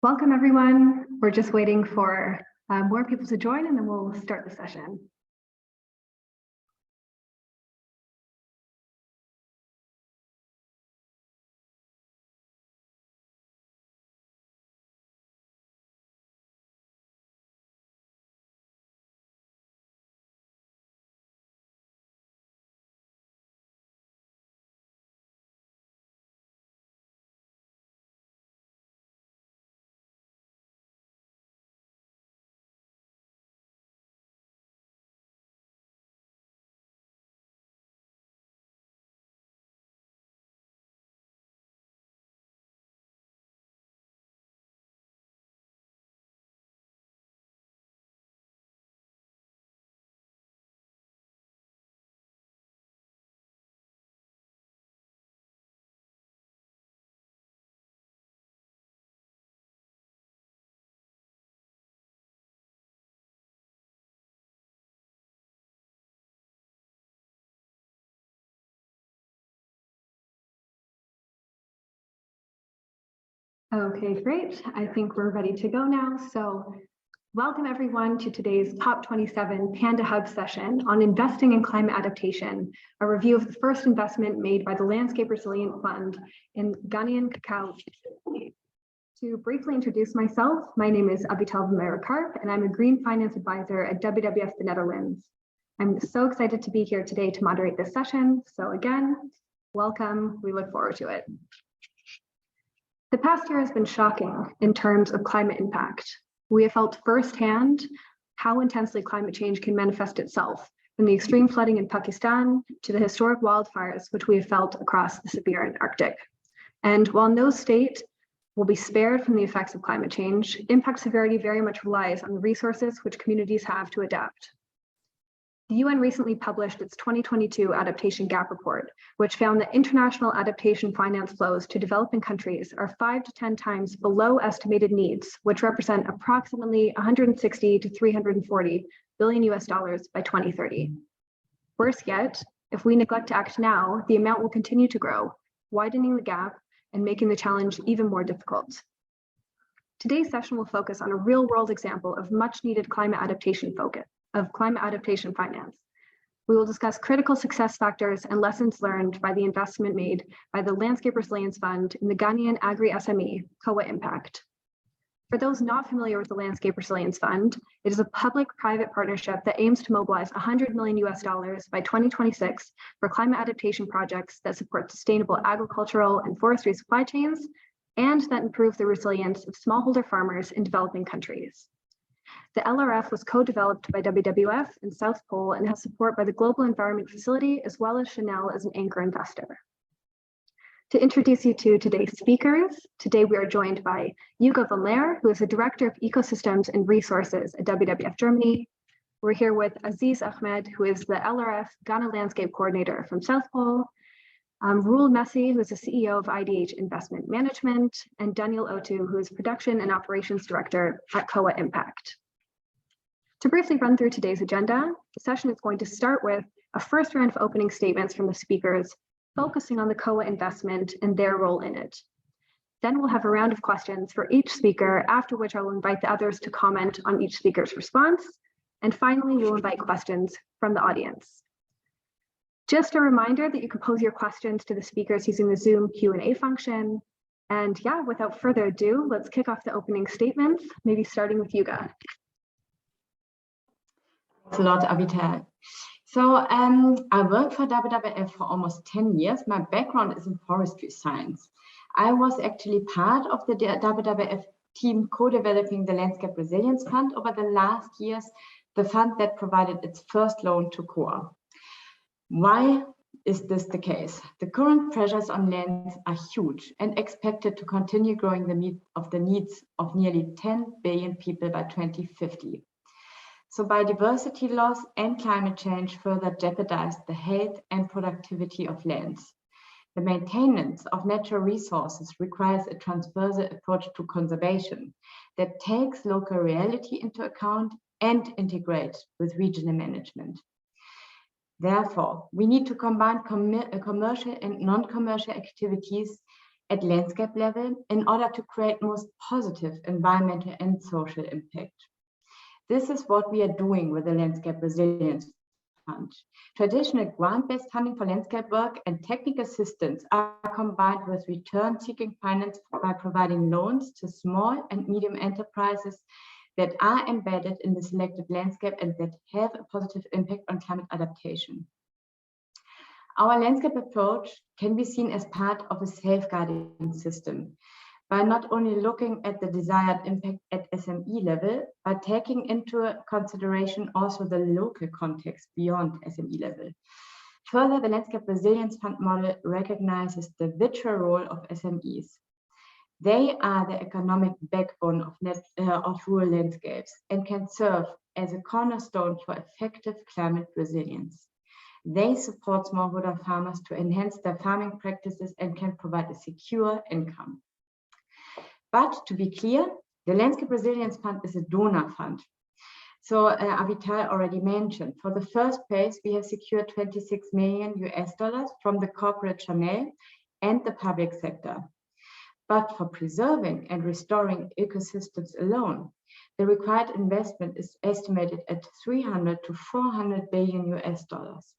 Welcome, everyone. We're just waiting for more people to join, and then we'll start the session. Okay, great. I think we're ready to go now. So welcome everyone to today's COP27 Panda Hub session on investing in climate adaptation, a review of the first investment made by the Landscape Resilient Fund in Ghanaian cacao. To briefly introduce myself, my name is Abital Vermeer-Karp, and I'm a Green Finance Advisor at WWF the Netherlands. I'm so excited to be here today to moderate this session. So again, welcome. We look forward to it. The past year has been shocking in terms of climate impact. We have felt firsthand how intensely climate change can manifest itself, from the extreme flooding in Pakistan to the historic wildfires which we have felt across the Siberian Arctic. And while no state will be spared from the effects of climate change, impact severity very much relies on the resources which communities have to adapt. The UN recently published its 2022 Adaptation Gap Report, which found that international adaptation finance flows to developing countries are 5 to 10 times below estimated needs, which represent approximately 160 to 340 billion US dollars by 2030. Worse yet, if we neglect to act now, the amount will continue to grow, widening the gap and making the challenge even more difficult. Today's session will focus on a real-world example of much-needed climate adaptation finance. We will discuss critical success factors and lessons learned by the investment made by the Landscape Resilience Fund in the Ghanaian Agri-SME, COA Impact. For those not familiar with the Landscape Resilience Fund, it is a public-private partnership that aims to mobilize 100 million US dollars by 2026 for climate adaptation projects that support sustainable agricultural and forestry supply chains and that improve the resilience of smallholder farmers in developing countries. The LRF was co-developed by WWF and South Pole and has support by the Global Environment Facility as well as Chanel as an anchor investor. To introduce you to today's speakers, today we are joined by Hugo van Leer, who is the Director of Ecosystems and Resources at WWF Germany. We're here with Aziz Ahmed, who is the LRF Ghana Landscape Coordinator from South Pole, Roel Messi, who is the CEO of IDH Investment Management, and Daniel Otu, who is Production and Operations Director at COA Impact. To briefly run through today's agenda, the session is going to start with a first round of opening statements from the speakers, focusing on the COA investment and their role in it. Then we'll have a round of questions for each speaker, after which I will invite the others to comment on each speaker's response. And finally, we'll invite questions from the audience. Just a reminder that you can pose your questions to the speakers using the Zoom Q&A function. And yeah, without further ado, let's kick off the opening statements, maybe starting with Yuga. Thanks a lot, Abital. So I worked for WWF for almost 10 years. My background is in forestry science. I was actually part of the WWF team co-developing the Landscape Resilience Fund over the last years, the fund that provided its first loan to COA. Why is this the case? The current pressures on lands are huge and expected to continue growing the needs of nearly 10 billion people by 2050. So biodiversity loss and climate change further jeopardize the health and productivity of lands. The maintenance of natural resources requires a transversal approach to conservation that takes local reality into account and integrates with regional management. Therefore, we need to combine commercial and non-commercial activities at landscape level in order to create most positive environmental and social impact. This is what we are doing with the Landscape Resilience Fund. Traditional grant-based funding for landscape work and technical assistance are combined with return-seeking finance by providing loans to small and medium enterprises that are embedded in the selected landscape and that have a positive impact on climate adaptation. Our landscape approach can be seen as part of a safeguarding system by not only looking at the desired impact at SME level, but taking into consideration also the local context beyond SME level. Further, the Landscape Resilience Fund model recognizes the vital role of SMEs. They are the economic backbone of rural landscapes and can serve as a cornerstone for effective climate resilience. They support smallholder farmers to enhance their farming practices and can provide a secure income. But to be clear, the Landscape Resilience Fund is a donor fund. So Avital already mentioned, for the first phase, we have secured 26 million US dollars from the corporate channel and the public sector. But for preserving and restoring ecosystems alone, the required investment is estimated at 300 to 400 billion US dollars.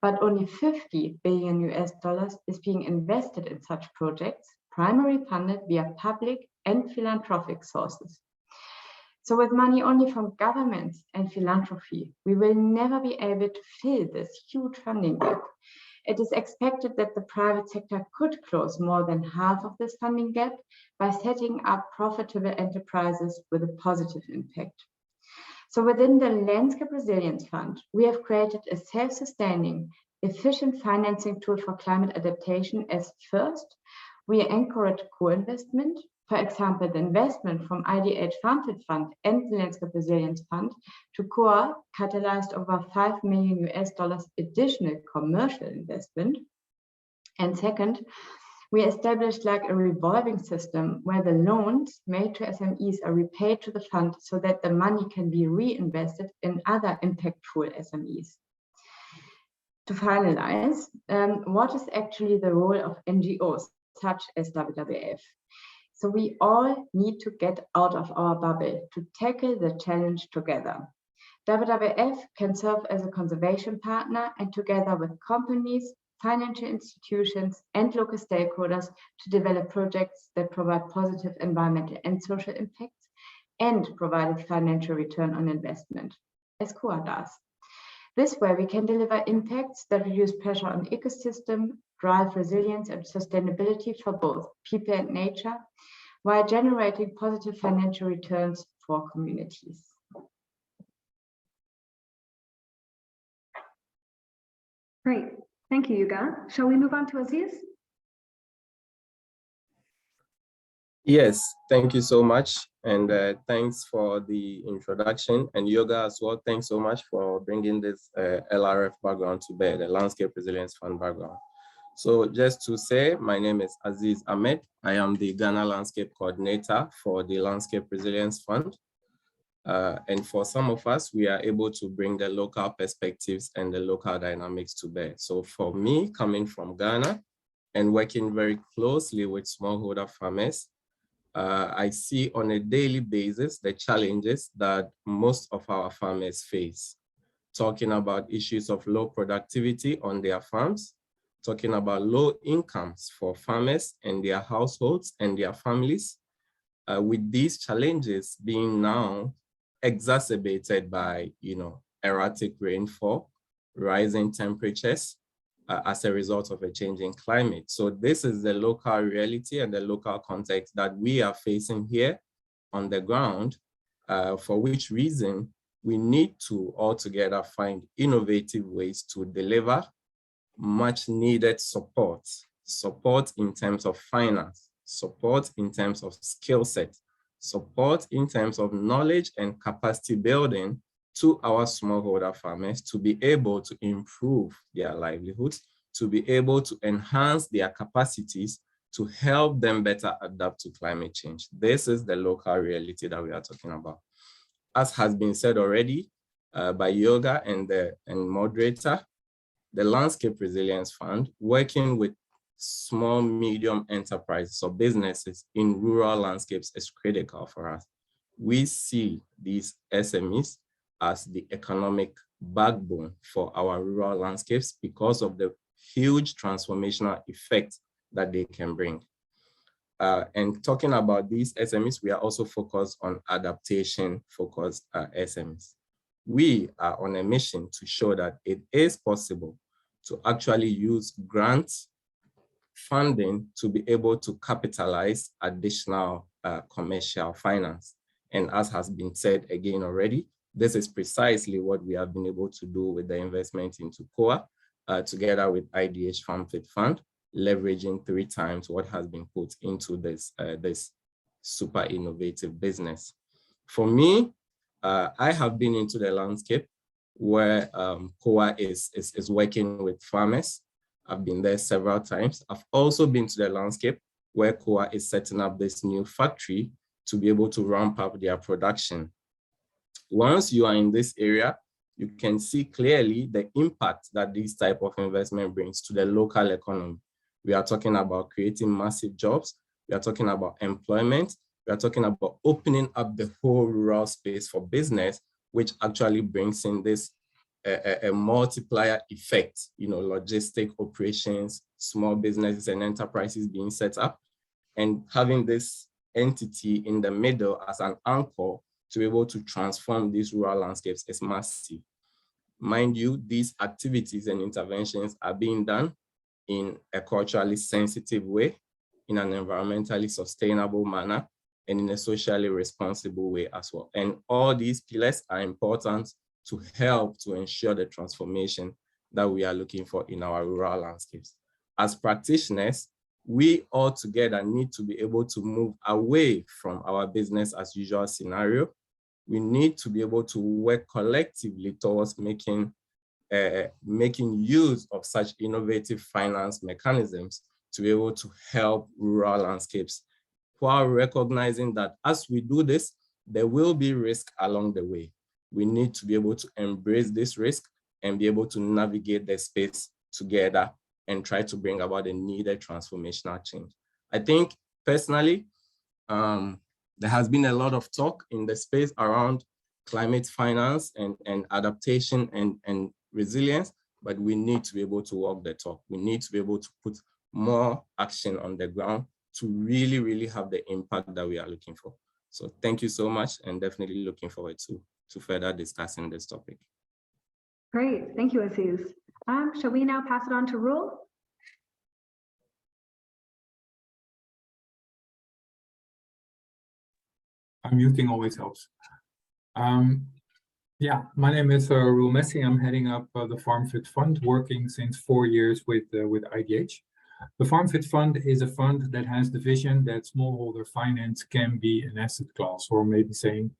But only 50 billion US dollars is being invested in such projects, primarily funded via public and philanthropic sources. So with money only from governments and philanthropy, we will never be able to fill this huge funding gap. It is expected that the private sector could close more than half of this funding gap by setting up profitable enterprises with a positive impact. So within the Landscape Resilience Fund, we have created a self-sustaining, efficient financing tool for climate adaptation as first, we encourage co-investment. For example, the investment from IDH Farmfield Fund and the Landscape Resilience Fund to COA catalyzed over 5 million US dollars additional commercial investment. And second, we established like a revolving system where the loans made to SMEs are repaid to the fund so that the money can be reinvested in other impactful SMEs. To finalize, what is actually the role of NGOs such as WWF? So we all need to get out of our bubble to tackle the challenge together. WWF can serve as a conservation partner and together with companies, financial institutions, and local stakeholders to develop projects that provide positive environmental and social impacts and provide a financial return on investment, as COA does. This way, we can deliver impacts that reduce pressure on ecosystem, drive resilience and sustainability for both people and nature, while generating positive financial returns for communities. Great, thank you, Yuga. Shall we move on to Aziz? Yes, thank you so much. And thanks for the introduction. And Yoga as well, thanks so much for bringing this LRF background to bear, the Landscape Resilience Fund background. So just to say, my name is Aziz Ahmed. I am the Ghana Landscape Coordinator for the Landscape Resilience Fund. And for some of us, we are able to bring the local perspectives and the local dynamics to bear. So for me, coming from Ghana and working very closely with smallholder farmers, I see on a daily basis the challenges that most of our farmers face. Talking about issues of low productivity on their farms, talking about low incomes for farmers and their households and their families, with these challenges being now exacerbated by, erratic rainfall, rising temperatures, as a result of a changing climate. So this is the local reality and the local context that we are facing here on the ground, for which reason we need to altogether find innovative ways to deliver much needed support in terms of finance, support in terms of skill set, support in terms of knowledge and capacity building to our smallholder farmers to be able to improve their livelihoods, to be able to enhance their capacities to help them better adapt to climate change. This is the local reality that we are talking about. As has been said already by Yoga and moderator, the Landscape Resilience Fund, working with small, medium enterprises or businesses in rural landscapes is critical for us. We see these SMEs as the economic backbone for our rural landscapes because of the huge transformational effect that they can bring. And talking about these SMEs, we are also focused on adaptation-focused SMEs. We are on a mission to show that it is possible to actually use grants funding to be able to capitalize additional commercial finance. And as has been said again already, this is precisely what we have been able to do with the investment into COA, together with IDH FarmFit Fund, leveraging 3 times what has been put into this, this super innovative business. For me, I have been into the landscape where COA is working with farmers. I've been there several times. I've also been to the landscape where COA is setting up this new factory to be able to ramp up their production. Once you are in this area, you can see clearly the impact that this type of investment brings to the local economy. We are talking about creating massive jobs. We are talking about employment. We are talking about opening up the whole rural space for business, which actually brings in this a multiplier effect, you know, logistic operations, small businesses and enterprises being set up, and having this entity in the middle as an anchor to be able to transform these rural landscapes is massive. Mind you, these activities and interventions are being done in a culturally sensitive way, in an environmentally sustainable manner, and in a socially responsible way as well. And all these pillars are important to help to ensure the transformation that we are looking for in our rural landscapes. As practitioners, we all together need to be able to move away from our business as usual scenario. We need to be able to work collectively towards making use of such innovative finance mechanisms to be able to help rural landscapes, while recognizing that as we do this, there will be risk along the way. We need to be able to embrace this risk and be able to navigate the space together and try to bring about the needed transformational change. I think personally, there has been a lot of talk in the space around climate finance and adaptation and resilience, but we need to be able to walk the talk. We need to be able to put more action on the ground to really, really have the impact that we are looking for. So thank you so much, and definitely looking forward to further discussing this topic. Great, thank you, Aziz. Shall we now pass it on to Roel? Unmuting always helps. Yeah, my name is Roel Messi. I'm heading up the FarmFit Fund, working since 4 years with IDH. The FarmFit Fund is a fund that has the vision that smallholder finance can be an asset class, or maybe saying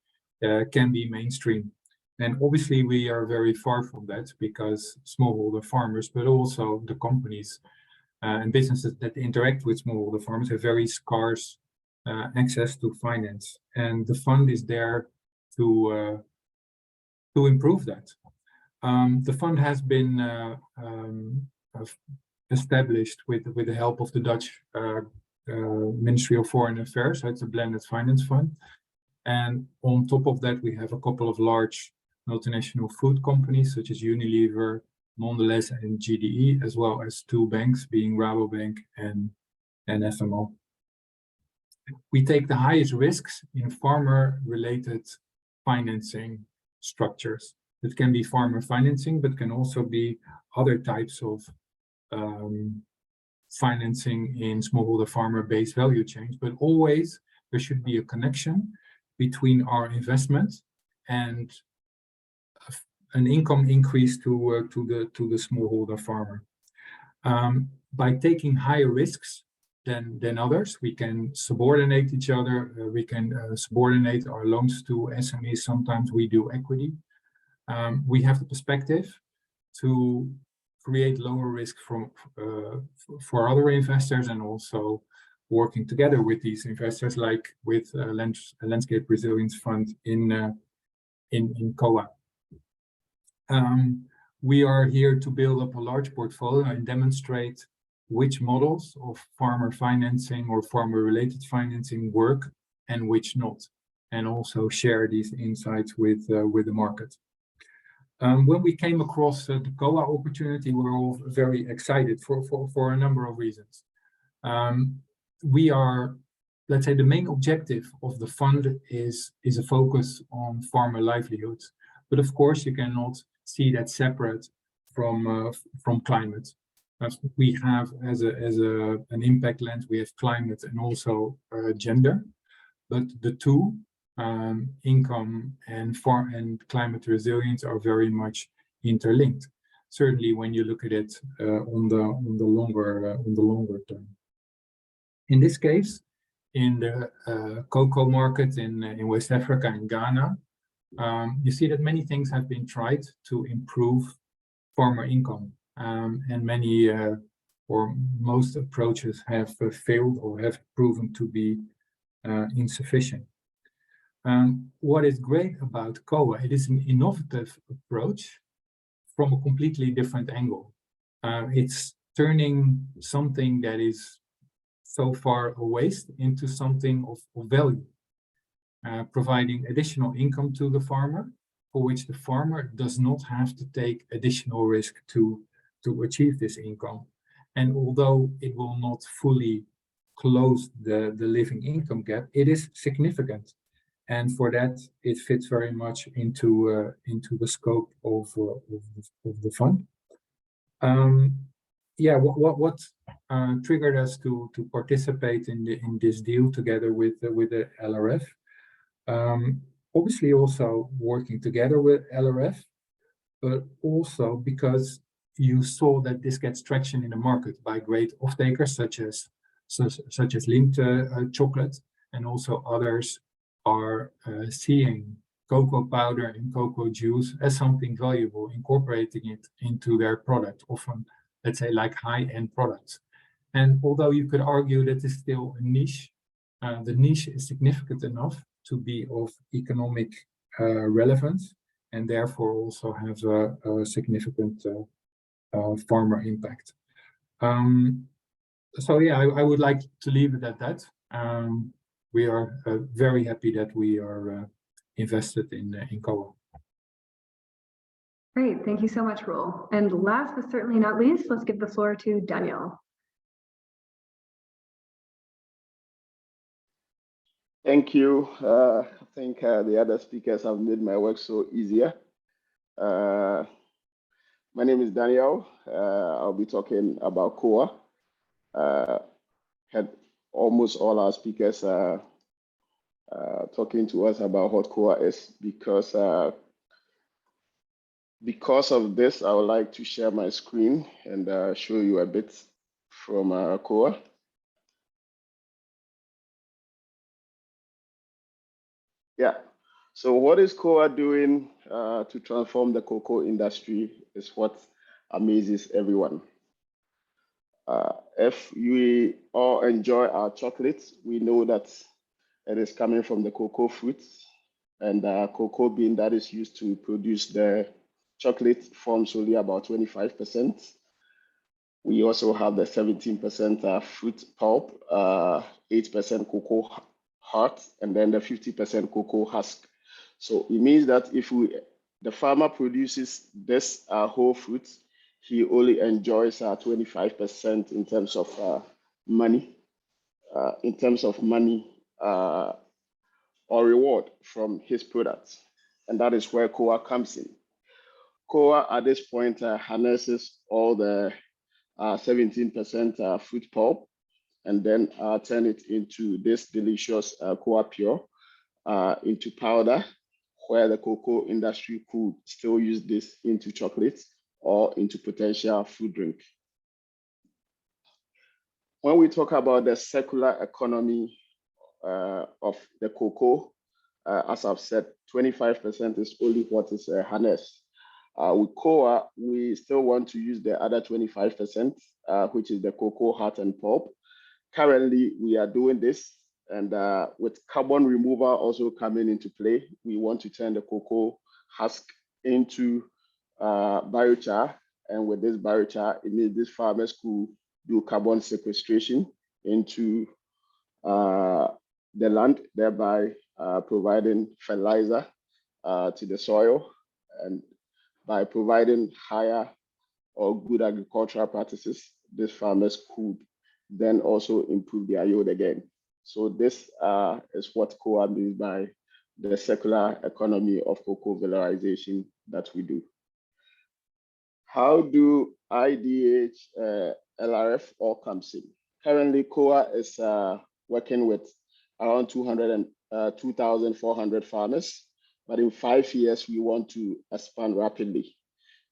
can be mainstream. And obviously we are very far from that, because smallholder farmers, but also the companies and businesses that interact with smallholder farmers have very scarce access to finance. And the fund is there to improve that. The fund has been established with the help of the Dutch Ministry of Foreign Affairs. So it's a blended finance fund. And on top of that, we have a couple of large multinational food companies such as Unilever, Mondelez, and GDE, as well as 2 banks, being Rabobank and FMO. We take the highest risks in farmer-related financing structures. It can be farmer financing, but can also be other types of financing in smallholder farmer-based value chains. But always there should be a connection between our investment and an income increase to the smallholder farmer. By taking higher risks than others, we can subordinate each other. We can subordinate our loans to SMEs. Sometimes we do equity. We have the perspective to create lower risk for other investors, and also working together with these investors, like with Landscape Resilience Fund in COA. We are here to build up a large portfolio and demonstrate which models of farmer financing or farmer-related financing work and which not, and also share these insights with the market. When we came across the COA opportunity, we were all very excited for a number of reasons. We are, let's say, the main objective of the fund is a focus on farmer livelihoods. But of course, you cannot see that separate from climate. As we have as an impact lens, we have climate and also gender. But the two, income and climate resilience, are very much interlinked. Certainly, when you look at it on the longer term. In this case, in the cocoa market in West Africa and Ghana, you see that many things have been tried to improve farmer income, and many or most approaches have failed or have proven to be insufficient. What is great about COA, it is an innovative approach from a completely different angle. It's turning something that is so far a waste into something of value, providing additional income to the farmer, for which the farmer does not have to take additional risk to achieve this income. And although it will not fully close the living income gap, it is significant. And for that, it fits very much into the scope of the fund. Yeah, what triggered us to participate in this deal together with the LRF? Obviously, also working together with LRF, but also because you saw that this gets traction in the market by great off-takers such as Lindt chocolate, and also others are seeing cocoa powder and cocoa juice as something valuable, incorporating it into their product, often, let's say, like high-end products. And although you could argue that it's still a niche, the niche is significant enough to be of economic relevance, and therefore also have a significant farmer impact. So yeah, I would like to leave it at that. We are very happy that we are invested in COA. Great, thank you so much, Roel. And last but certainly not least, let's give the floor to Daniel. Thank you. I think the other speakers have made my work so easier. My name is Daniel. I'll be talking about COA. Had almost all our speakers talking to us about what COA is, because of this, I would like to share my screen and show you a bit from COA. Yeah, so what is COA doing to transform the cocoa industry is what amazes everyone. If we all enjoy our chocolate, we know that it is coming from the cocoa fruits, and cocoa bean that is used to produce the chocolate forms only about 25%. We also have the 17% fruit pulp, 8% cocoa heart, and then the 50% cocoa husk. So it means that if the farmer produces this whole fruit, he only enjoys 25% in terms of money, or reward from his products. And that is where COA comes in. COA at this point harnesses all the 17% fruit pulp, and then turn it into this delicious COA Pure into powder, where the cocoa industry could still use this into chocolate or into potential food drink. When we talk about the circular economy of the cocoa, as I've said, 25% is only what is harnessed. With COA, we still want to use the other 25%, which is the cocoa heart and pulp. Currently, we are doing this, and with carbon removal also coming into play, we want to turn the cocoa husk into biochar. And with this biochar, it means these farmers could do carbon sequestration into the land, thereby providing fertilizer to the soil, and by providing higher or good agricultural practices, these farmers could then also improve their yield again. So this is what COA means by the circular economy of cocoa valorization that we do. How do IDH LRF all comes in? Currently, COA is working with around 2,400 farmers, but in 5 years, we want to expand rapidly.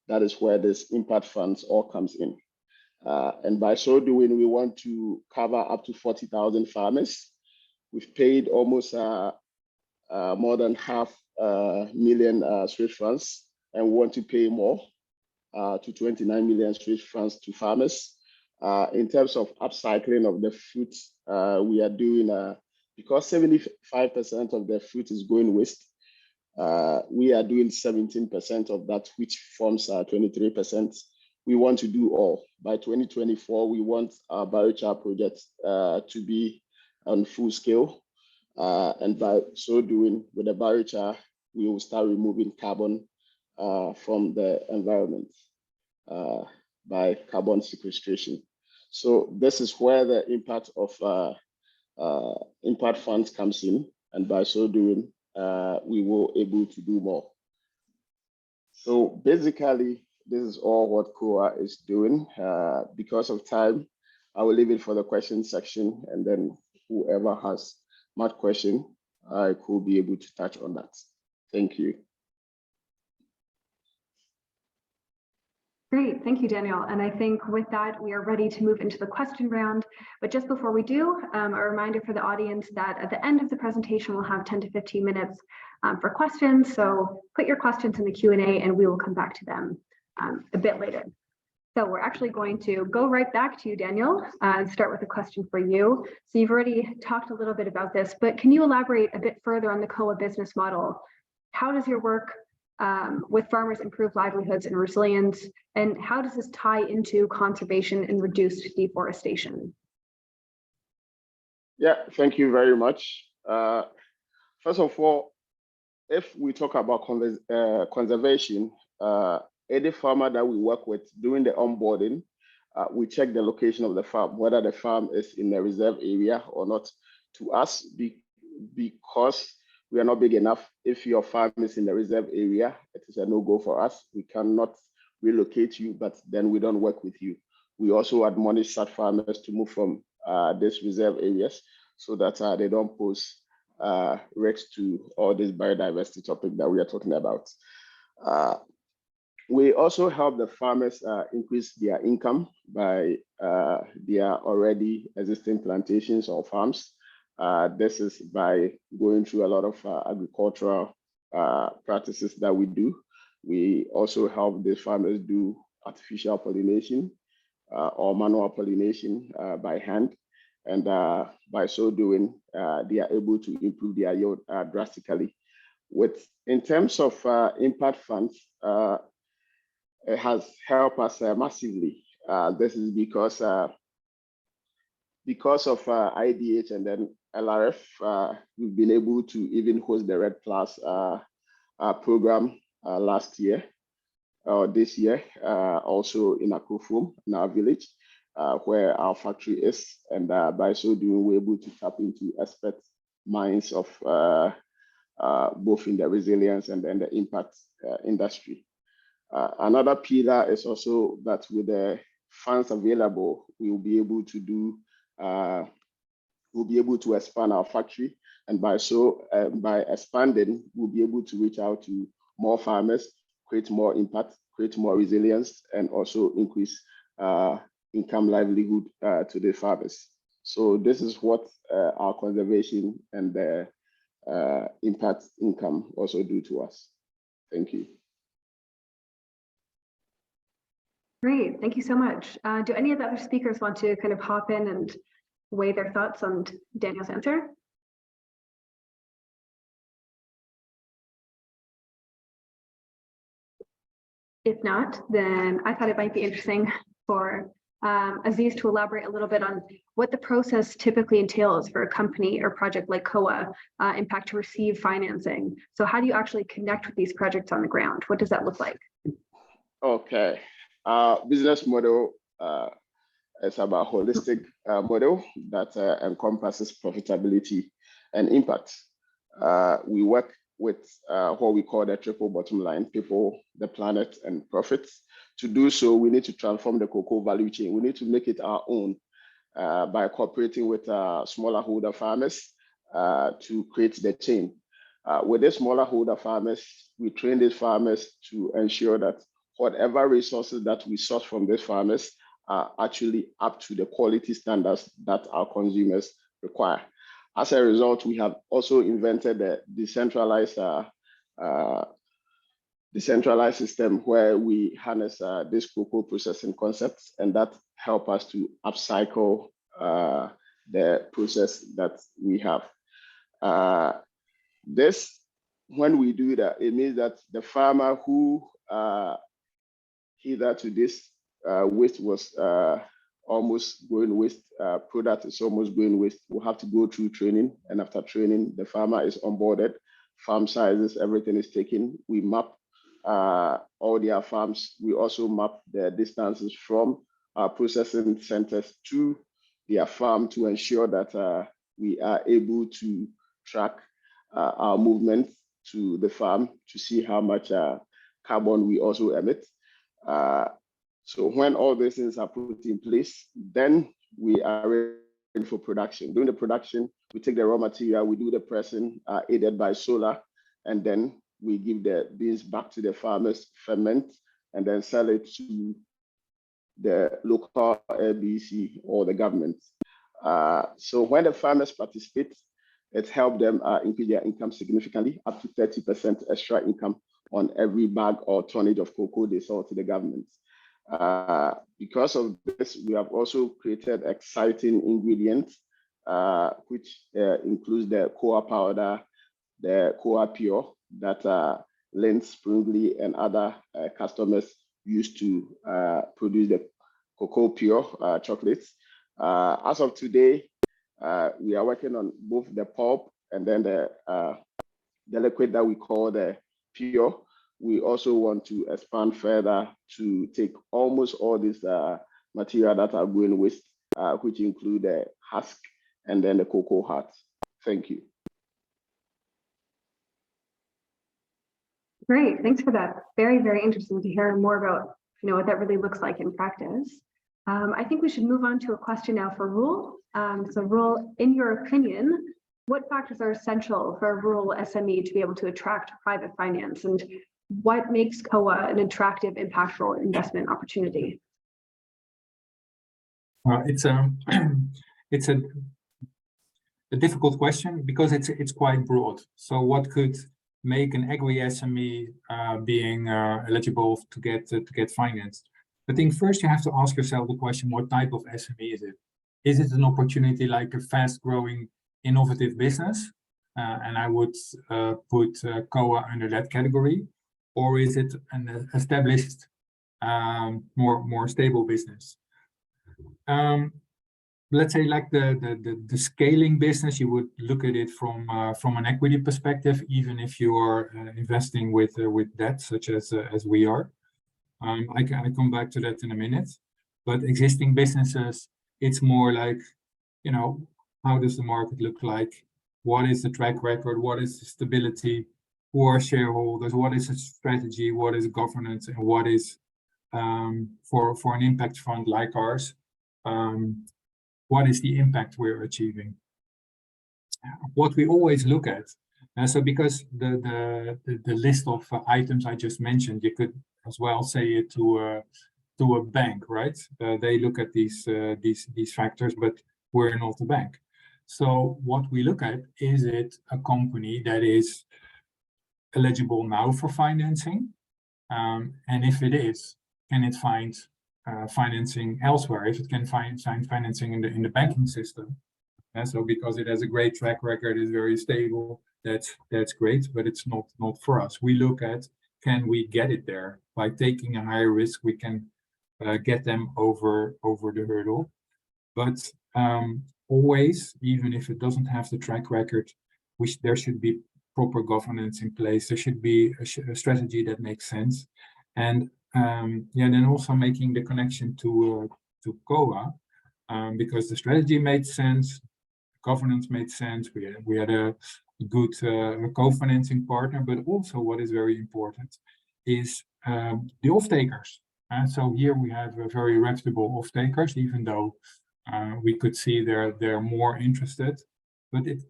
That is where this impact funds all comes in. And by so doing, we want to cover up to 40,000 farmers. We've paid almost more than $500,000 Swiss francs, and we want to pay more to 29 million Swiss francs to farmers. In terms of upcycling of the fruit, we are doing, because 75% of the fruit is going waste, we are doing 17% of that, which forms 23%. We want to do all. By 2024, we want our biochar project to be on full scale. And by so doing, with the biochar, we will start removing carbon from the environment by carbon sequestration. So this is where the impact of impact funds comes in, and by so doing, we will able to do more. So basically, this is all what COA is doing. Because of time, I will leave it for the question section, and then whoever has much question, I could be able to touch on that. Thank you. Great, thank you, Daniel. And I think with that, we are ready to move into the question round. But just before we do, a reminder for the audience that at the end of the presentation, we'll have 10 to 15 minutes for questions. So put your questions in the Q&A and we will come back to them a bit later. So we're actually going to go right back to you, Daniel, and start with a question for you. So you've already talked a little bit about this, but can you elaborate a bit further on the COA business model? How does your work with farmers improve livelihoods and resilience, and how does this tie into conservation and reduced deforestation? Yeah, thank you very much. First of all, if we talk about conservation, any farmer that we work with during the onboarding, we check the location of the farm, whether the farm is in a reserve area or not. To us, because we are not big enough, if your farm is in the reserve area, it is a no-go for us. We cannot relocate you, but then we don't work with you. We also admonish such farmers to move from these reserve areas so that they don't pose risks to all this biodiversity topic that we are talking about. We also help the farmers increase their income by their already existing plantations or farms. This is by going through a lot of agricultural practices that we do. We also help the farmers do artificial pollination or manual pollination by hand. And by so doing, they are able to improve their yield drastically. In terms of impact funds, it has helped us massively. This is because of IDH and then LRF, we've been able to even host the Red Plus program last year or this year, also in Akufum, in our village, where our factory is. And by so doing, we're able to tap into expert minds of both in the resilience and then the impact industry. Another pillar is also that with the funds available, we will be able to do we'll be able to expand our factory, and by expanding, we'll be able to reach out to more farmers, create more impact, create more resilience, and also increase income livelihood to the farmers. So this is what our conservation and the impact income also do to us. Thank you. Great, thank you so much. Do any of the other speakers want to kind of hop in and weigh their thoughts on Daniel's answer? If not, then I thought it might be interesting for Aziz to elaborate a little bit on what the process typically entails for a company or project like COA Impact to receive financing. So how do you actually connect with these projects on the ground? What does that look like? Okay, our business model is about a holistic model that encompasses profitability and impact. We work with what we call the triple bottom line: people, the planet, and profits. To do so, we need to transform the cocoa value chain. We need to make it our own by cooperating with smaller holder farmers to create the chain. With the smaller holder farmers, we train these farmers to ensure that whatever resources that we source from these farmers are actually up to the quality standards that our consumers require. As a result, we have also invented a decentralized system where we harness this cocoa processing concepts, and that help us to upcycle the process that we have. When we do that, it means that the farmer who hitherto this waste was almost going waste, product is almost going waste, we'll have to go through training. And after training, the farmer is onboarded, farm sizes, everything is taken. We map all their farms. We also map the distances from our processing centers to their farm to ensure that we are able to track our movement to the farm to see how much carbon we also emit. So when all these things are put in place, then we are ready for production. During the production, we take the raw material, we do the pressing aided by solar, and then we give the beans back to the farmers, ferment, and then sell it to the local LBC or the government. So when the farmers participate, it helps them increase their income significantly, up to 30% extra income on every bag or tonnage of cocoa they sell to the government. Because of this, we have also created exciting ingredients, which includes the cocoa powder, the cocoa pure that Lynn Springley and other customers use to produce the cocoa pure chocolates. As of today, we are working on both the pulp and then the liquid that we call the pure. We also want to expand further to take almost all this material that are going waste, which include the husk and then the cocoa heart. Thank you. Great, thanks for that. Very, very interesting to hear more about what that really looks like in practice. I think we should move on to a question now for Roel. So Roel, in your opinion, what factors are essential for a rural SME to be able to attract private finance, and what makes COA an attractive, impactful investment opportunity? It's a difficult question because it's quite broad. So what could make an agri SME being eligible to get financed? I think first you have to ask yourself the question: what type of SME is it? Is it an opportunity like a fast-growing, innovative business? And I would put COA under that category. Or is it an established, more stable business? Let's say like the scaling business, you would look at it from an equity perspective, even if you are investing with debt, such as we are. I come back to that in a minute. But existing businesses, it's more like, how does the market look like? What is the track record? What is the stability? Who are shareholders? What is the strategy? What is governance? And what is for an impact fund like ours? What is the impact we're achieving? What we always look at, so because the list of items I just mentioned, you could as well say it to a bank, right? They look at these factors, but we're not a bank. So what we look at, is it a company that is eligible now for financing? And if it is, can it find financing elsewhere? If it can find financing in the banking system, and so because it has a great track record, is very stable, that's great, but it's not for us. We look at, can we get it there by taking a higher risk? We can get them over the hurdle. But always, even if it doesn't have the track record, there should be proper governance in place. There should be a strategy that makes sense, and then also making the connection to COA, because the strategy made sense, governance made sense. We had a good co-financing partner, but also what is very important is the off-takers. And so here we have a very reputable off-takers, even though we could see they're more interested, but it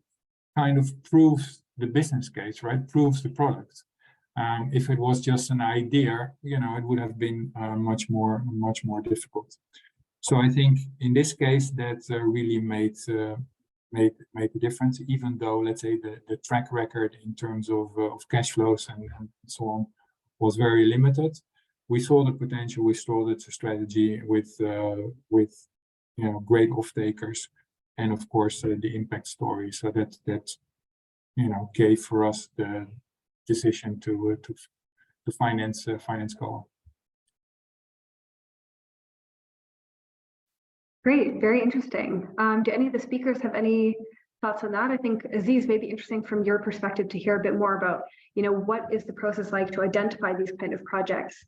kind of proves the business case, right? Proves the product. If it was just an idea, it would have been much more difficult. So I think in this case that really made the difference, even though, let's say, the track record in terms of cash flows and so on was very limited. We saw the potential, we saw the strategy with great off-takers, and of course the impact story. So that gave for us the decision to finance COA. Great, very interesting. Do any of the speakers have any thoughts on that? I think, Aziz, may be interesting from your perspective to hear a bit more about, what is the process like to identify these kind of projects?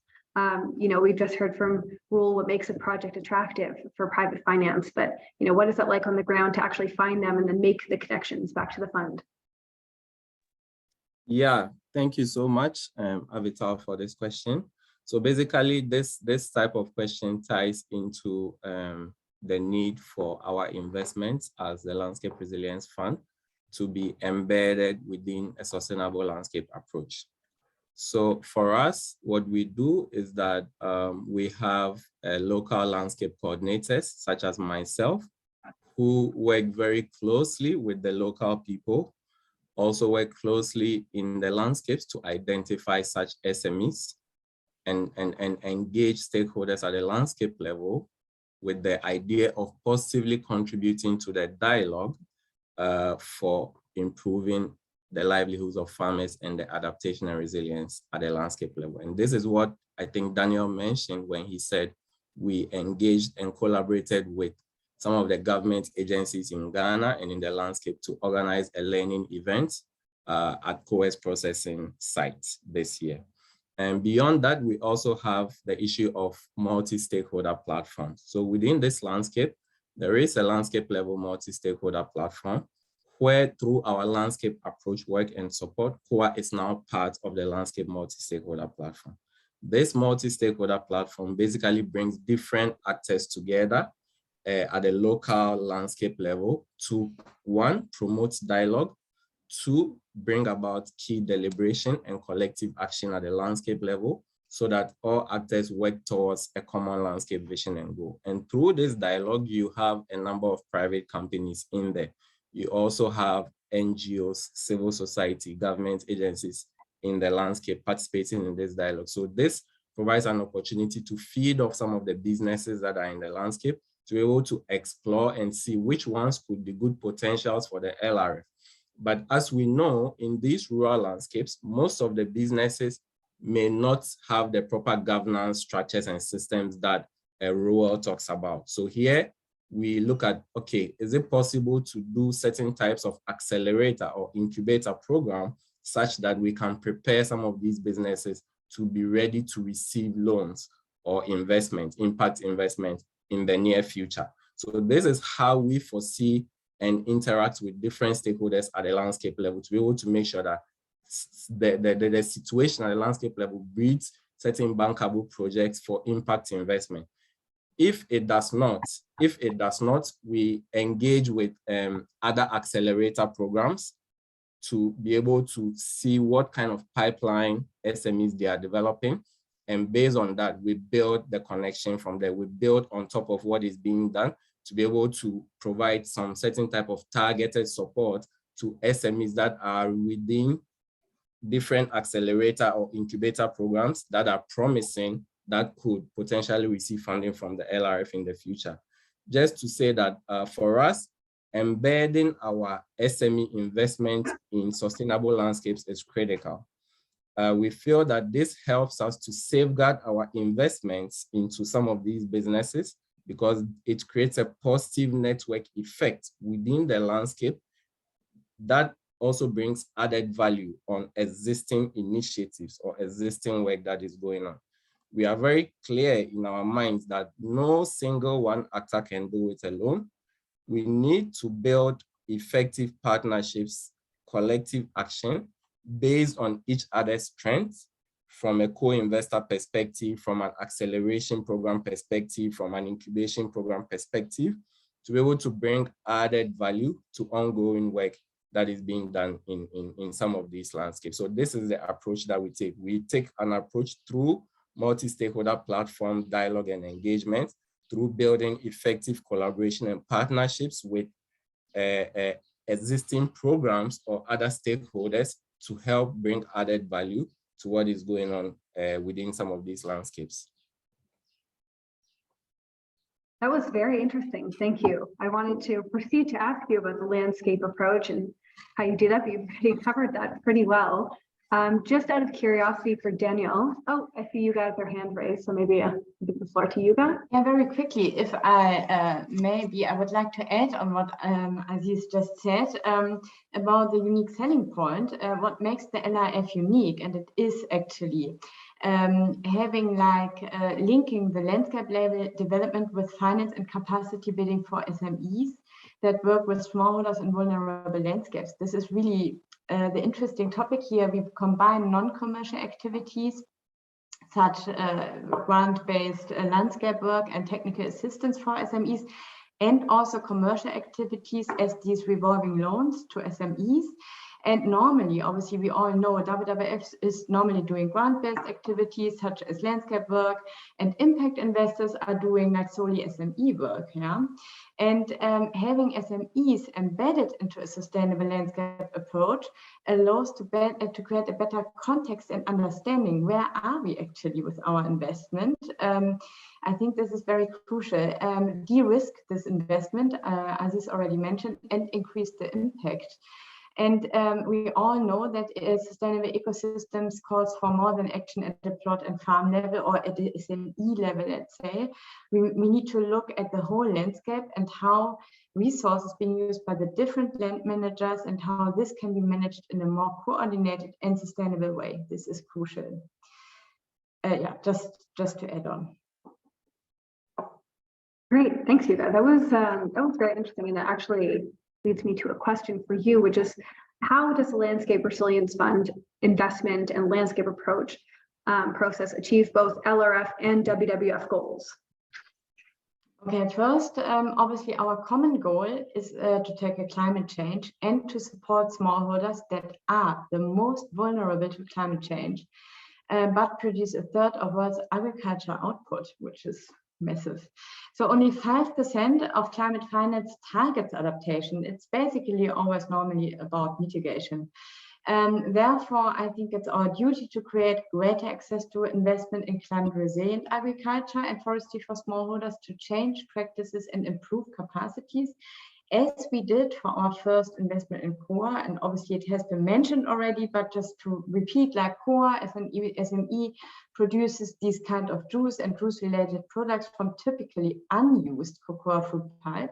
We've just heard from Roel what makes a project attractive for private finance, but what is it like on the ground to actually find them and then make the connections back to the fund? Yeah, thank you so much, Avital, for this question. So basically, this type of question ties into the need for our investments as the Landscape Resilience Fund to be embedded within a sustainable landscape approach. So for us, what we do is that we have local landscape coordinators, such as myself, who work very closely with the local people, also work closely in the landscapes to identify such SMEs and engage stakeholders at the landscape level with the idea of positively contributing to the dialogue for improving the livelihoods of farmers and the adaptation and resilience at the landscape level. And this is what I think Daniel mentioned when he said we engaged and collaborated with some of the government agencies in Ghana and in the landscape to organize a learning event at COA's processing site this year. And beyond that, we also have the issue of multi-stakeholder platforms. So within this landscape, there is a landscape level multi-stakeholder platform where through our landscape approach work and support, COA is now part of the landscape multi-stakeholder platform. This multi-stakeholder platform basically brings different actors together at the local landscape level to, one, promote dialogue, two, bring about key deliberation and collective action at the landscape level so that all actors work towards a common landscape vision and goal. And through this dialogue, you have a number of private companies in there. You also have NGOs, civil society, government agencies in the landscape participating in this dialogue. So this provides an opportunity to feed off some of the businesses that are in the landscape to be able to explore and see which ones could be good potentials for the LRF. But as we know, in these rural landscapes, most of the businesses may not have the proper governance structures and systems that Roel talks about. So here we look at, okay, is it possible to do certain types of accelerator or incubator program such that we can prepare some of these businesses to be ready to receive loans or investment, impact investment in the near future. So this is how we foresee and interact with different stakeholders at the landscape level to be able to make sure that the situation at the landscape level breeds certain bankable projects for impact investment. If it does not, we engage with other accelerator programs to be able to see what kind of pipeline SMEs they are developing. And based on that, we build the connection from there. We build on top of what is being done to be able to provide some certain type of targeted support to SMEs that are within different accelerator or incubator programs that are promising that could potentially receive funding from the LRF in the future. Just to say that for us, embedding our SME investment in sustainable landscapes is critical. We feel that this helps us to safeguard our investments into some of these businesses because it creates a positive network effect within the landscape that also brings added value on existing initiatives or existing work that is going on. We are very clear in our minds that no single one actor can do it alone. We need to build effective partnerships, collective action based on each other's strengths from a co-investor perspective, from an acceleration program perspective, from an incubation program perspective, to be able to bring added value to ongoing work that is being done in some of these landscapes. So this is the approach that we take. We take an approach through multi-stakeholder platform dialogue and engagement, through building effective collaboration and partnerships with existing programs or other stakeholders to help bring added value to what is going on within some of these landscapes. That was very interesting. Thank you. I wanted to proceed to ask you about the landscape approach and how you do that, but you've already covered that pretty well. Just out of curiosity for Daniel, oh, I see you guys are hand raised, so maybe I'll give the floor to you guys. Yeah, very quickly, if I maybe I would like to add on what Aziz just said about the unique selling point, what makes the LRF unique, and it is actually having linking the landscape level development with finance and capacity building for SMEs that work with smallholders and vulnerable landscapes. This is really the interesting topic here. We combine non-commercial activities such grant-based landscape work and technical assistance for SMEs, and also commercial activities as these revolving loans to SMEs. And normally, obviously, we all know WWF is normally doing grant-based activities such as landscape work, and impact investors are doing like solely SME work. Yeah? And having SMEs embedded into a sustainable landscape approach allows to create a better context and understanding where are we actually with our investment. I think this is very crucial. De-risk this investment, as is already mentioned, and increase the impact. And we all know that sustainable ecosystems calls for more than action at the plot and farm level or at the SME level, let's say. We need to look at the whole landscape and how resources being used by the different land managers and how this can be managed in a more coordinated and sustainable way. This is crucial. Yeah, just to add on. Great, thanks, Hugo. That was very interesting, and that actually leads me to a question for you, which is how does the Landscape Resilience Fund investment and landscape approach process achieve both LRF and WWF goals? Okay, first, obviously our common goal is to tackle climate change and to support smallholders that are the most vulnerable to climate change, but produce a third of world's agriculture output, which is massive. So only 5% of climate finance targets adaptation. It's basically always normally about mitigation. Therefore, I think it's our duty to create greater access to investment in climate resilient agriculture and forestry for smallholders to change practices and improve capacities, as we did for our first investment in COA. And obviously it has been mentioned already, but just to repeat, like COA SME produces these kind of juice and juice related products from typically unused cocoa fruit pulp.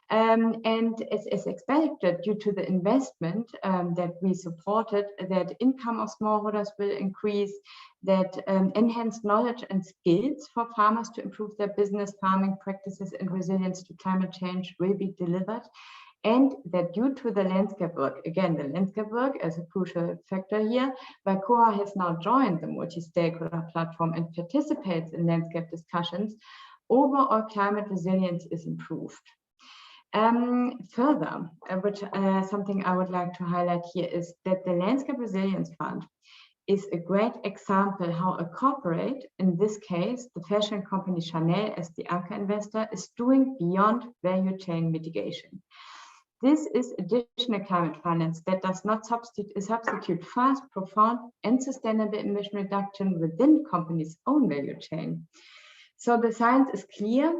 And it is expected, due to the investment that we supported, that income of smallholders will increase, that enhanced knowledge and skills for farmers to improve their business, farming practices, and resilience to climate change will be delivered. And that due to the landscape work, again, the landscape work as a crucial factor here, where COA has now joined the multi-stakeholder platform and participates in landscape discussions, overall climate resilience is improved. Further, which something I would like to highlight here is that the Landscape Resilience Fund is a great example how a corporate, in this case, the fashion company Chanel as the anchor investor, is doing beyond value chain mitigation. This is additional climate finance that does not substitute fast, profound, and sustainable emission reduction within companies' own value chain. So the science is clear.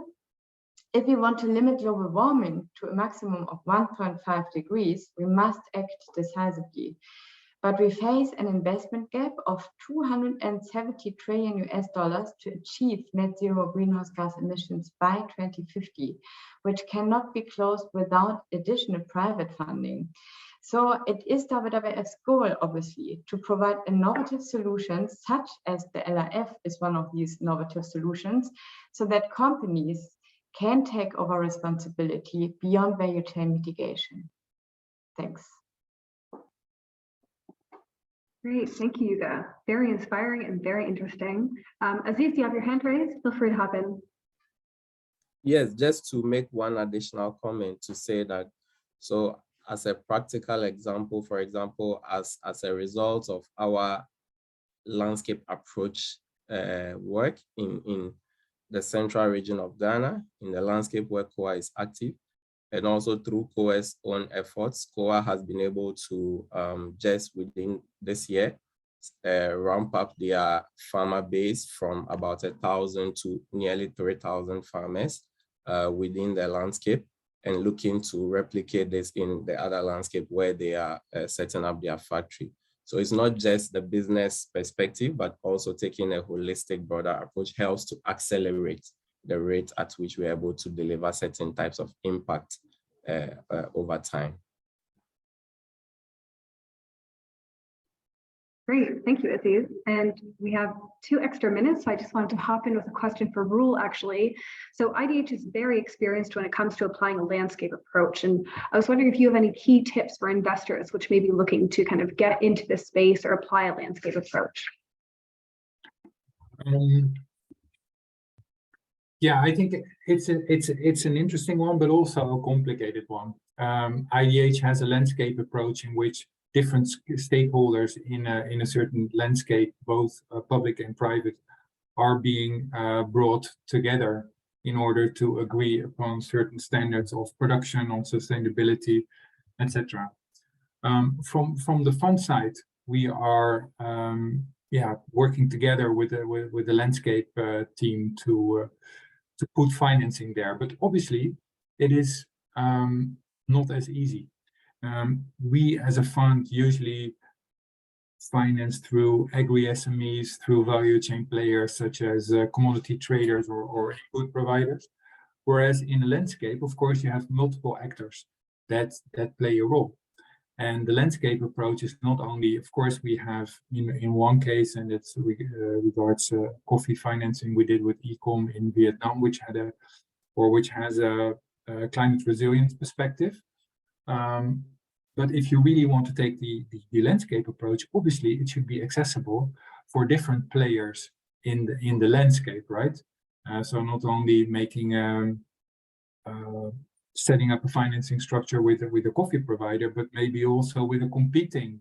If we want to limit global warming to a maximum of 1.5 degrees, we must act decisively. But we face an investment gap of $270 trillion to achieve net zero greenhouse gas emissions by 2050, which cannot be closed without additional private funding. So it is WWF's goal, obviously, to provide innovative solutions, such as the LRF is one of these innovative solutions, so that companies can take over responsibility beyond value chain mitigation. Thanks. Great, thank you, Yuga. Very inspiring and very interesting. Aziz, you have your hand raised. Feel free to hop in. Yes, just to make one additional comment to say that, so as a practical example, for example, as a result of our landscape approach work in the central region of Ghana, in the landscape where COA is active, and also through COA's own efforts, COA has been able to just within this year, ramp up their farmer base from about 1,000 to nearly 3,000 farmers within the landscape, and looking to replicate this in the other landscape where they are setting up their factory. So it's not just the business perspective, but also taking a holistic, broader approach helps to accelerate the rate at which we're able to deliver certain types of impact over time. Great, thank you, Aziz. And we have 2 extra minutes, so I just wanted to hop in with a question for Roel, actually. So IDH is very experienced when it comes to applying a landscape approach. And I was wondering if you have any key tips for investors which may be looking to kind of get into this space or apply a landscape approach. Yeah, I think it's an interesting one, but also a complicated one. IDH has a landscape approach in which different stakeholders in a certain landscape, both public and private, are being brought together in order to agree upon certain standards of production, on sustainability, etc. From the fund side, we are working together with the landscape team to put financing there, but obviously it is not as easy. We as a fund usually finance through agri-SMEs, through value chain players such as commodity traders or input providers. Whereas in the landscape, of course, you have multiple actors that play a role. And the landscape approach is not only, of course, we have in one case, and it's regards coffee financing we did with Ecom in Vietnam, which has a climate resilience perspective. But if you really want to take the landscape approach, obviously it should be accessible for different players in the landscape, right? So not only making setting up a financing structure with a coffee provider, but maybe also with a competing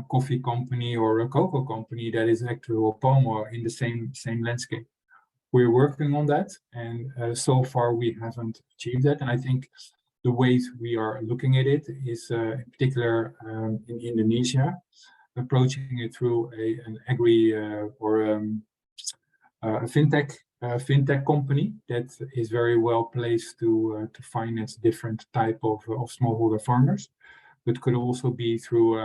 coffee company or a cocoa company that is actually or palm oil in the same landscape. We're working on that, and so far we haven't achieved that. And I think the ways we are looking at it is, in particular, in Indonesia, approaching it through an agri or a fintech company that is very well placed to finance different type of smallholder farmers, but could also be through,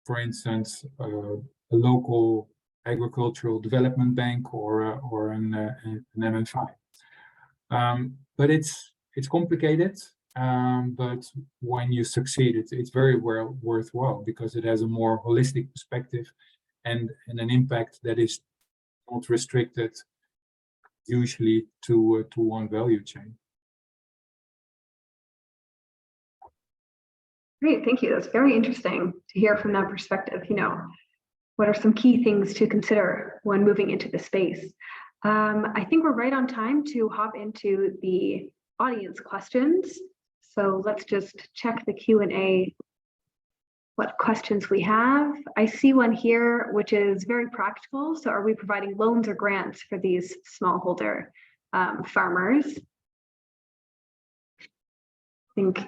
for instance, a local agricultural development bank or an MFI. But it's complicated, but when you succeed, it's very worthwhile because it has a more holistic perspective and an impact that is not restricted usually to one value chain. Great, thank you. That's very interesting to hear from that perspective. You know, what are some key things to consider when moving into the space? I think we're right on time to hop into the audience questions. So let's just check the Q&A, what questions we have. I see one here, which is very practical. So are we providing loans or grants for these smallholder farmers? I think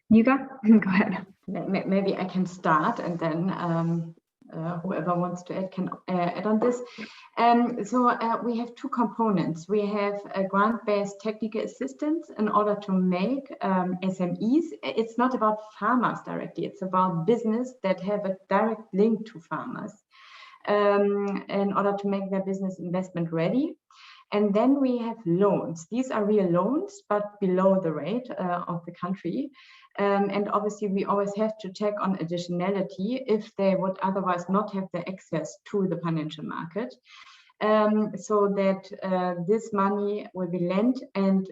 Yuga, go ahead. Maybe I can start and then whoever wants to add can add on this. We have two components. We have a grant-based technical assistance in order to make SMEs. It's not about farmers directly, it's about business that have a direct link to farmers in order to make their business investment ready. And then we have loans. These are real loans, but below the rate of the country. And obviously, we always have to check on additionality if they would otherwise not have the access to the financial market, so that this money will be lent and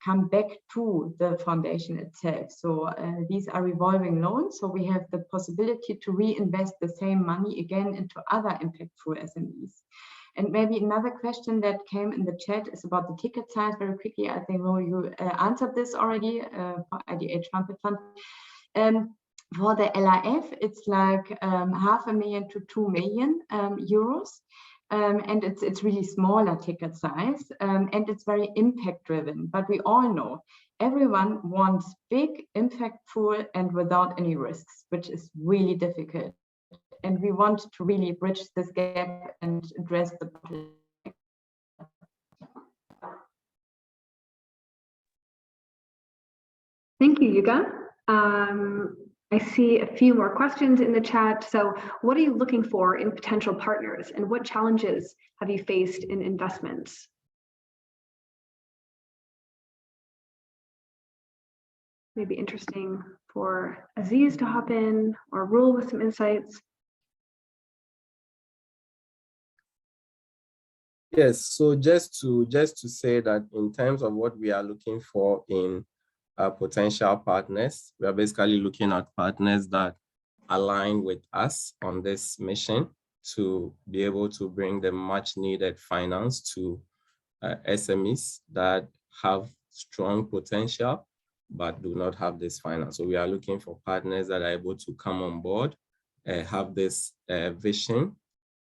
come back to the foundation itself. So these are revolving loans. So we have the possibility to reinvest the same money again into other impactful SMEs. And maybe another question that came in the chat is about the ticket size. Very quickly, I think you answered this already for IDH Fund. For the LRF, it's like 500,000 to 2 million euros. And it's really smaller ticket size, and it's very impact driven. But we all know everyone wants big, impactful, and without any risks, which is really difficult. And we want to really bridge this gap and address the problem. Thank you, Yuga. I see a few more questions in the chat. So what are you looking for in potential partners, and what challenges have you faced in investments? Maybe interesting for Aziz to hop in, or Rule with some insights. Yes, so just to say that in terms of what we are looking for in potential partners, we are basically looking at partners that align with us on this mission to be able to bring the much needed finance to SMEs that have strong potential but do not have this finance. So we are looking for partners that are able to come on board, have this vision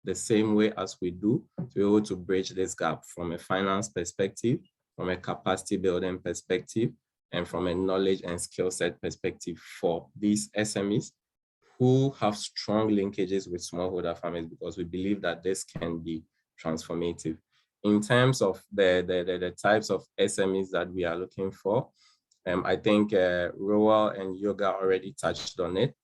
the same way as we do, to be able to bridge this gap from a finance perspective, from a capacity building perspective, and from a knowledge and skill set perspective for these SMEs who have strong linkages with smallholder farmers, because we believe that this can be transformative. In terms of the types of SMEs that we are looking for, I think Roel and Yoga already touched on it.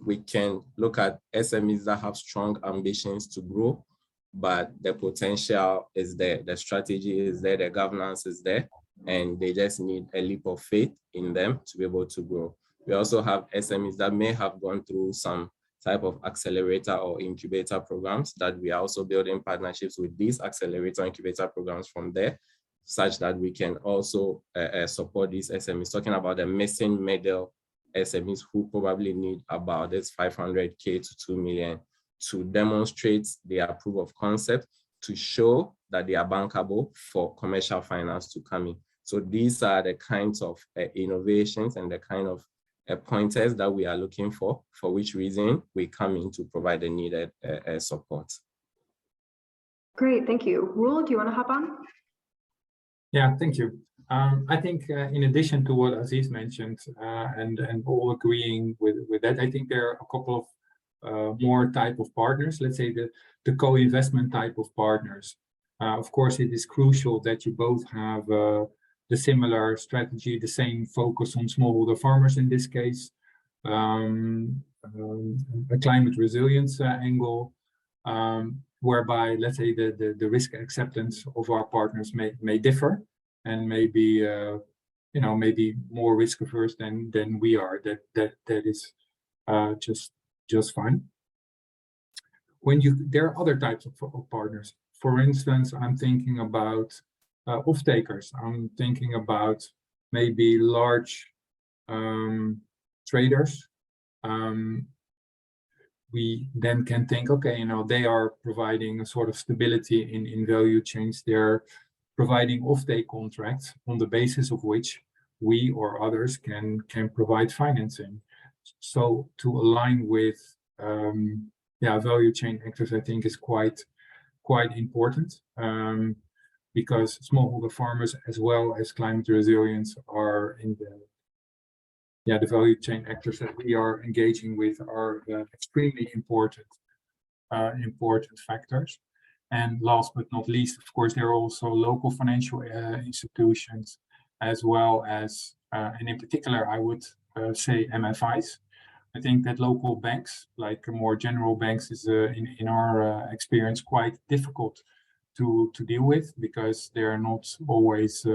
We can look at SMEs that have strong ambitions to grow, but the potential is there, the strategy is there, the governance is there, and they just need a leap of faith in them to be able to grow. We also have SMEs that may have gone through some type of accelerator or incubator programs, that we are also building partnerships with these accelerator incubator programs from there, such that we can also support these SMEs. Talking about the missing middle SMEs who probably need about this 500K to 2 million to demonstrate their proof of concept, to show that they are bankable for commercial finance to come in. So these are the kinds of innovations and the kind of pointers that we are looking for which reason we come in to provide the needed support. Great, thank you. Rule, do you want to hop on? Yeah, thank you. I think in addition to what Aziz mentioned, and all agreeing with that, I think there are a couple of more type of partners, let's say the co-investment type of partners. Of course, it is crucial that you both have the similar strategy, the same focus on smallholder farmers in this case, a climate resilience angle, whereby, let's say, the risk acceptance of our partners may differ, and maybe maybe more risk averse than we are. That is just fine. There are other types of partners. For instance, I'm thinking about off-takers. I'm thinking about maybe large traders. We then can think, okay, they are providing a sort of stability in value chains. They're providing off-take contracts on the basis of which we or others can provide financing. So to align with value chain actors, I think is quite important, because smallholder farmers as well as climate resilience are the value chain actors that we are engaging with are extremely important factors. And last but not least, of course, there are also local financial institutions, as well as, and in particular, I would say MFIs. I think that local banks, like more general banks, is in our experience quite difficult to deal with, because they are not always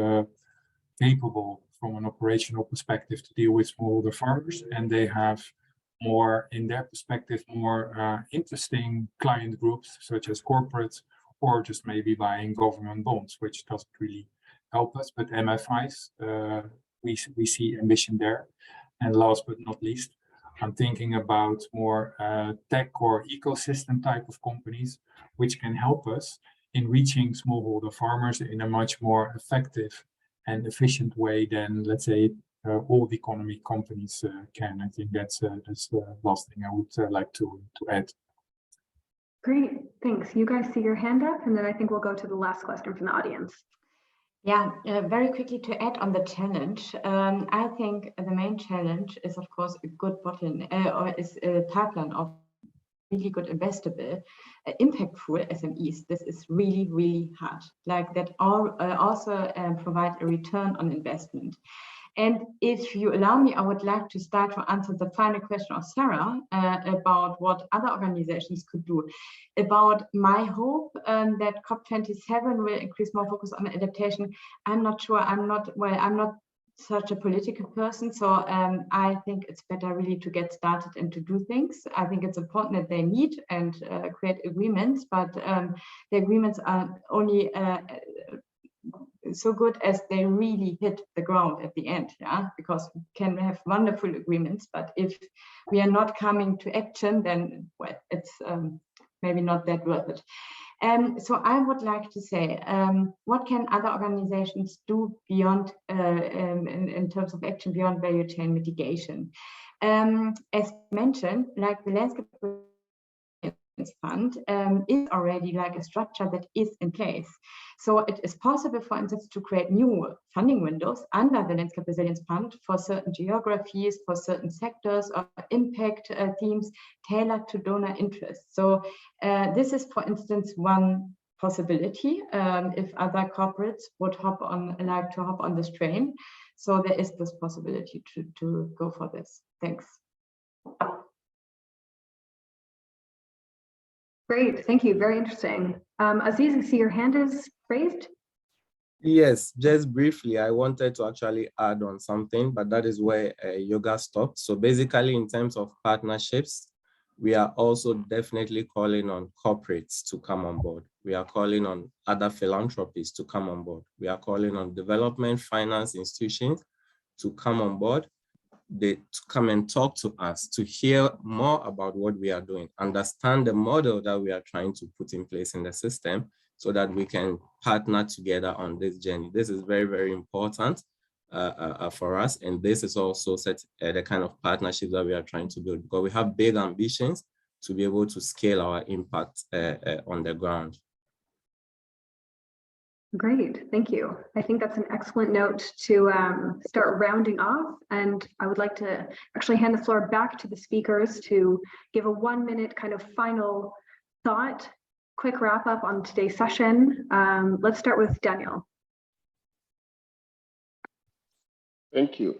capable from an operational perspective to deal with smallholder farmers, and they have more, in their perspective, more interesting client groups, such as corporates, or just maybe buying government bonds, which doesn't really help us. But MFIs, we see ambition there. And last but not least, I'm thinking about more tech or ecosystem type of companies, which can help us in reaching smallholder farmers in a much more effective and efficient way than, let's say, old economy companies can. I think that's the last thing I would like to add. Great, thanks. You guys see your hand up, and then I think we'll go to the last question from the audience. Yeah, very quickly to add on the challenge. I think the main challenge is, of course, a good or is a pipeline of really good investable, impactful SMEs. This is really, really hard. Like that also provide a return on investment. And if you allow me, I would like to start to answer the final question of Sarah about what other organizations could do. About my hope that COP27 will increase more focus on adaptation. I'm not sure. I'm not such a political person, so I think it's better really to get started and to do things. I think it's important that they meet and create agreements, but the agreements are only so good as they really hit the ground at the end, because we can have wonderful agreements, but if we are not coming to action, then well, it's maybe not that worth it. So I would like to say, what can other organizations do beyond, in terms of action beyond value chain mitigation? As mentioned, like the Landscape Fund is already like a structure that is in place. So it is possible, for instance, to create new funding windows under the Landscape Resilience Fund for certain geographies, for certain sectors or impact themes tailored to donor interests. So this is, for instance, one possibility if other corporates would like to hop on this train. So there is this possibility to go for this. Thanks. Great, thank you, very interesting. Aziz, I see your hand is raised. Yes, just briefly, I wanted to actually add on something, but that is where Yoga stopped. So basically, in terms of partnerships, we are also definitely calling on corporates to come on board. We are calling on other philanthropies to come on board. We are calling on development finance institutions to come on board. To come and talk to us, to hear more about what we are doing, understand the model that we are trying to put in place in the system, so that we can partner together on this journey. This is very, very important for us. And this is also the kind of partnership that we are trying to build, because we have big ambitions to be able to scale our impact on the ground. Great, thank you. I think that's an excellent note to start rounding off. And I would like to actually hand the floor back to the speakers to give a 1-minute kind of final thought, quick wrap up on today's session. Let's start with Daniel. Thank you.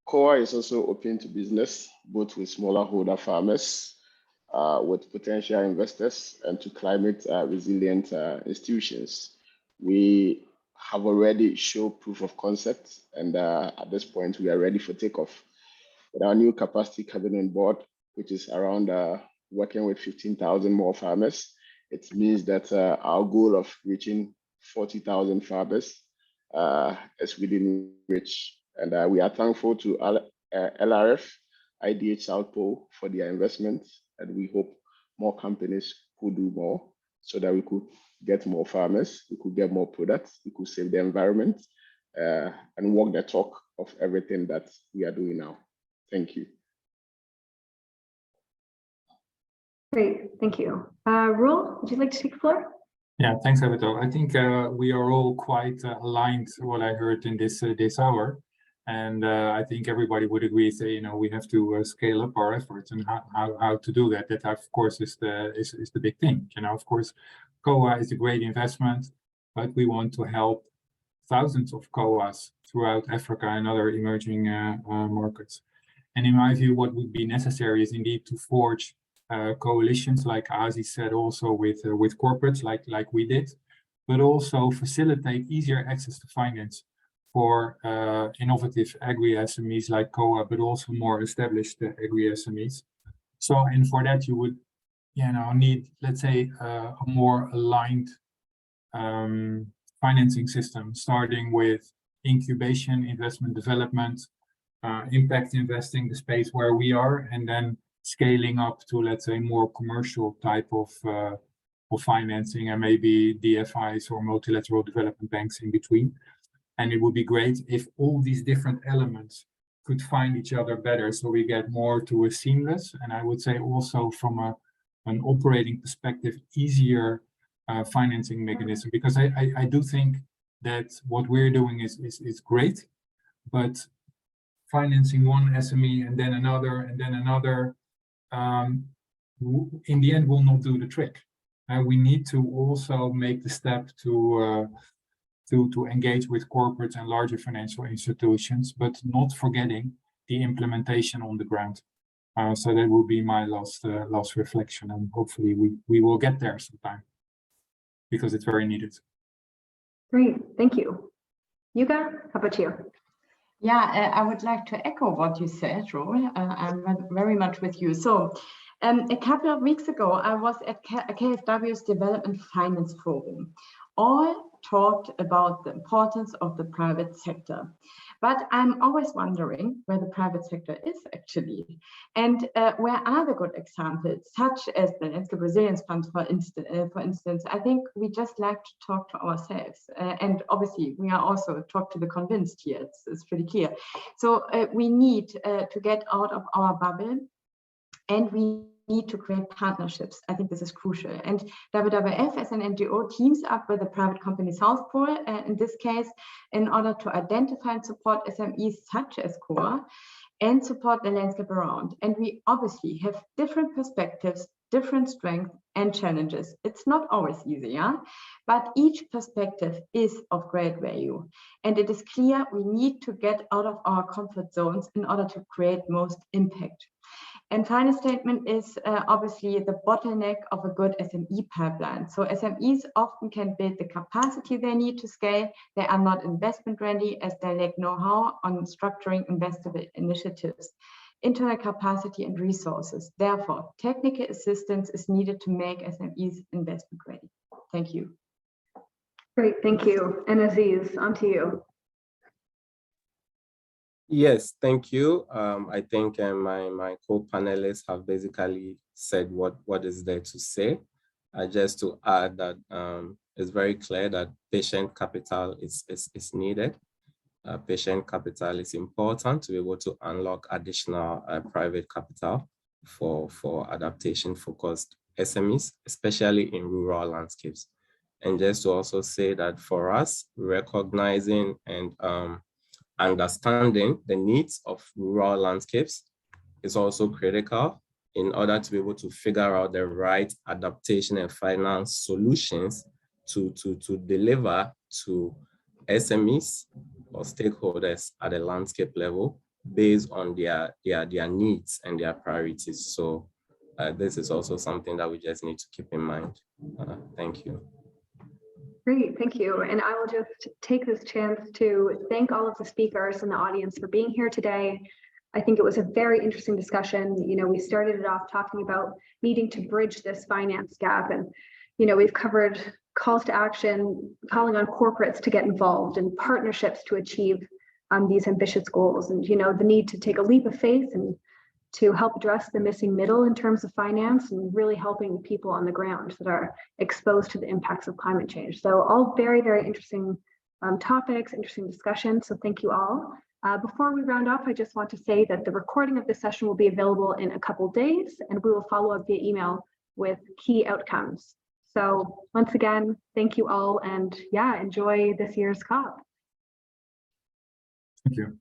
COA is also open to business, both with smaller holder farmers, with potential investors, and to climate resilient institutions. We have already shown proof of concept, and at this point, we are ready for takeoff. With our new capacity coming on board, which is around working with 15,000 more farmers, it means that our goal of reaching 40,000 farmers is within reach. And we are thankful to LRF, IDH South Pole for their investment, and we hope more companies could do more so that we could get more farmers, we could get more products, we could save the environment, and walk the talk of everything that we are doing now. Thank you. Great, thank you. Roel, would you like to take the floor? Yeah, thanks, Abigail. I think we are all quite aligned to what I heard in this hour. And I think everybody would agree, say, you know, we have to scale up our efforts, and how to do that. That, of course, is the big thing. You know, of course, COA is a great investment, but we want to help thousands of COAs throughout Africa and other emerging markets. And in my view, what would be necessary is indeed to forge coalitions, like Azi said, also with corporates, like we did, but also facilitate easier access to finance for innovative agri-SMEs like COA, but also more established agri-SMEs. So, and for that you would, you know, need, let's say, a more aligned financing system, starting with incubation, investment development, impact investing, the space where we are, and then scaling up to, let's say, more commercial type of financing, and maybe DFIs or multilateral development banks in between. And it would be great if all these different elements could find each other better, so we get more to a seamless, and I would say also from an operating perspective, easier financing mechanism. Because I do think that what we're doing is great, but financing one SME and then another and then another, in the end will not do the trick. We need to also make the step to engage with corporates and larger financial institutions, but not forgetting the implementation on the ground. So that will be my last reflection, and hopefully we will get there sometime, because it's very needed. Great, thank you. Yuga, how about you? Yeah, I would like to echo what you said, Roel. I'm very much with you. So a couple of weeks ago, I was at KfW's Development Finance Forum. All talked about the importance of the private sector. But I'm always wondering where the private sector is actually. And where are the good examples, such as the Landscape Resilience Fund, for instance. I think we just like to talk to ourselves. And obviously, we are also talk to the convinced here. It's pretty clear. So we need to get out of our bubble, and we need to create partnerships. I think this is crucial. And WWF as an NGO teams up with the private company South Pole, in this case, in order to identify and support SMEs such as COA and support the landscape around. And we obviously have different perspectives, different strengths and challenges. It's not always easy, yeah? But each perspective is of great value. And it is clear we need to get out of our comfort zones in order to create most impact. And final statement is obviously the bottleneck of a good SME pipeline. So SMEs often can build the capacity they need to scale. They are not investment ready as they lack know-how on structuring investable initiatives, internal capacity and resources. Therefore, technical assistance is needed to make SMEs investment ready. Thank you. Great, thank you. And Aziz, on to you. Yes, thank you. I think my co-panelists have basically said what is there to say. Just to add that it's very clear that patient capital is needed. Patient capital is important to be able to unlock additional private capital for adaptation-focused SMEs, especially in rural landscapes. And just to also say that for us, recognizing and understanding the needs of rural landscapes is also critical in order to be able to figure out the right adaptation and finance solutions to deliver to SMEs or stakeholders at the landscape level based on their needs and their priorities. So this is also something that we just need to keep in mind. Thank you. Great, thank you. And I will just take this chance to thank all of the speakers in the audience for being here today. I think it was a very interesting discussion. You know, we started it off talking about needing to bridge this finance gap. And, you know, we've covered calls to action, calling on corporates to get involved and partnerships to achieve these ambitious goals. And, you know, the need to take a leap of faith and to help address the missing middle in terms of finance and really helping people on the ground that are exposed to the impacts of climate change. So all very, very interesting topics, interesting discussion. So thank you all. Before we round off, I just want to say that the recording of this session will be available in a couple days, and we will follow up via email with key outcomes. So once again, thank you all, and yeah, enjoy this year's COP. Thank you.